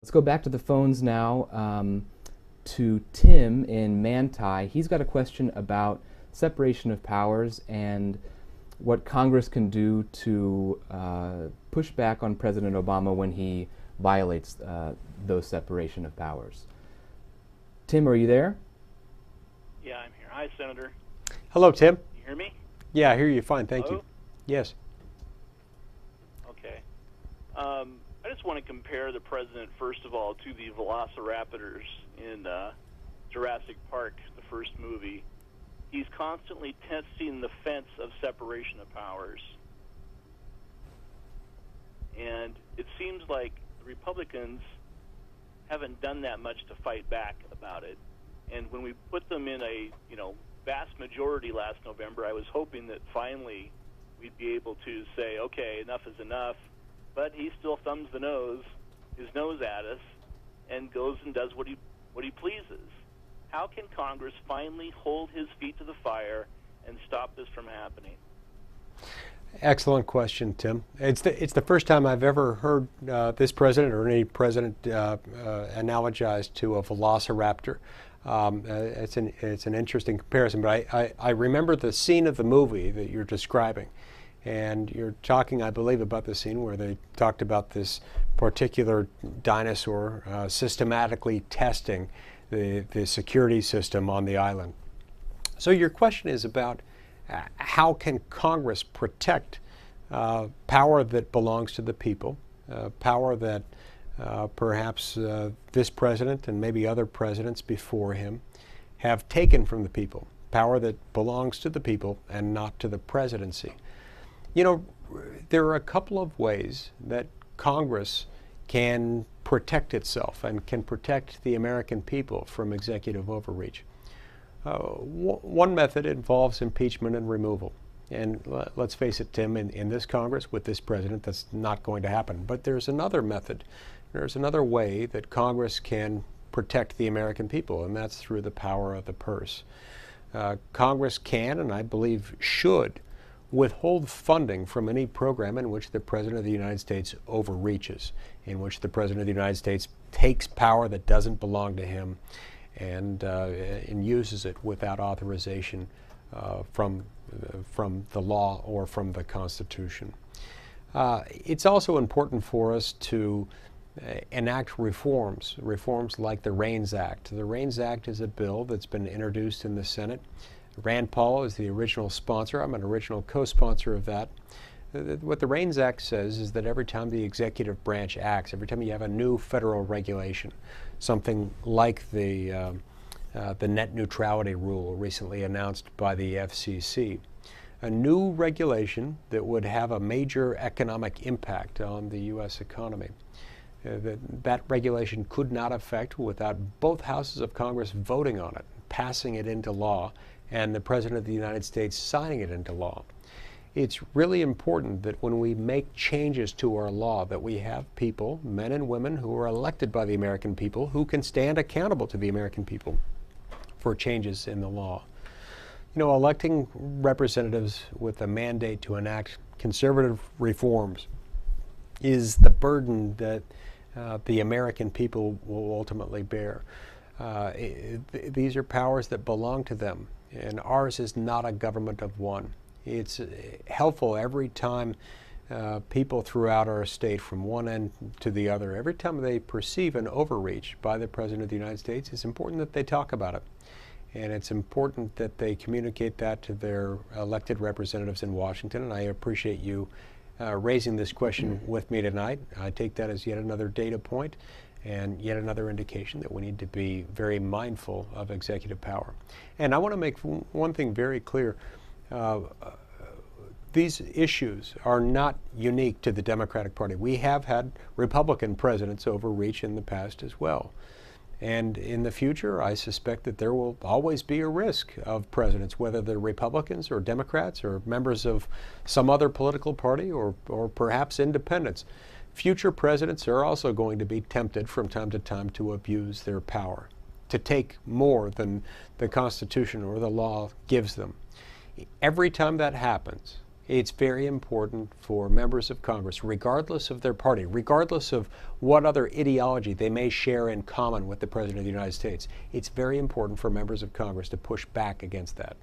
Let's go back to the phones now to Tim in Manti. He's got a question about separation of powers and what Congress can do to push back on President Obama when he violates those separation of powers. Tim, are you there? Yeah, I'm here. Hi, Senator. Hello, Tim. You hear me? Yeah, I hear you fine. Thank Hello? you. Yes. Okay. I just want to compare the president, first of all, to the velociraptors in Jurassic Park, the first movie. He's constantly testing the fence of separation of powers. And it seems like the Republicans haven't done that much to fight back about it. And when we put them in a, vast majority last November, I was hoping that finally we'd be able to say, okay, enough is enough. But he still thumbs his nose at us, and goes and does what he pleases. How can Congress finally hold his feet to the fire and stop this from happening? Excellent question, Tim. It's the first time I've ever heard this president or any president analogized to a velociraptor. It's an interesting comparison, but I remember the scene of the movie that you're describing. And you're talking, I believe, about the scene where they talked about this particular dinosaur systematically testing the security system on the island. So your question is about how can Congress protect power that belongs to the people, power that perhaps this president and maybe other presidents before him have taken from the people, power that belongs to the people and not to the presidency. There are a couple of ways that Congress can protect itself and can protect the American people from executive overreach. One method involves impeachment and removal. And let's face it, Tim, in this Congress, with this president, that's not going to happen. But there's another method. There's another way that Congress can protect the American people, and that's through the power of the purse. Congress can, and I believe should, withhold funding from any program in which the President of the United States overreaches, in which the President of the United States takes power that doesn't belong to him and uses it without authorization from the law or from the Constitution. It's also important for us to enact reforms like the REINS Act. The REINS Act is a bill that's been introduced in the Senate. Rand Paul is the original sponsor. I'm an original co-sponsor of that. What the REINS Act says is that every time the executive branch acts, every time you have a new federal regulation, something like the net neutrality rule recently announced by the FCC, a new regulation that would have a major economic impact on the U.S. economy, that regulation could not affect without both houses of Congress voting on it, passing it into law, and the President of the United States signing it into law. It's really important that when we make changes to our law that we have people, men and women, who are elected by the American people, who can stand accountable to the American people for changes in the law. Electing representatives with a mandate to enact conservative reforms is the burden that the American people will ultimately bear. These are powers that belong to them. And ours is not a government of one. It's helpful every time people throughout our state, from one end to the other, every time they perceive an overreach by the President of the United States, it's important that they talk about it. And it's important that they communicate that to their elected representatives in Washington. And I appreciate you raising this question with me tonight. I take that as yet another data point and yet another indication that we need to be very mindful of executive power. And I want to make one thing very clear. These issues are not unique to the Democratic Party. We have had Republican presidents overreach in the past as well. And in the future, I suspect that there will always be a risk of presidents, whether they're Republicans or Democrats or members of some other political party or perhaps independents. Future presidents are also going to be tempted from time to time to abuse their power, to take more than the Constitution or the law gives them. Every time that happens, It's very important for members of Congress, regardless of their party, regardless of what other ideology they may share in common with the President of the United States. It's very important for members of Congress to push back against that.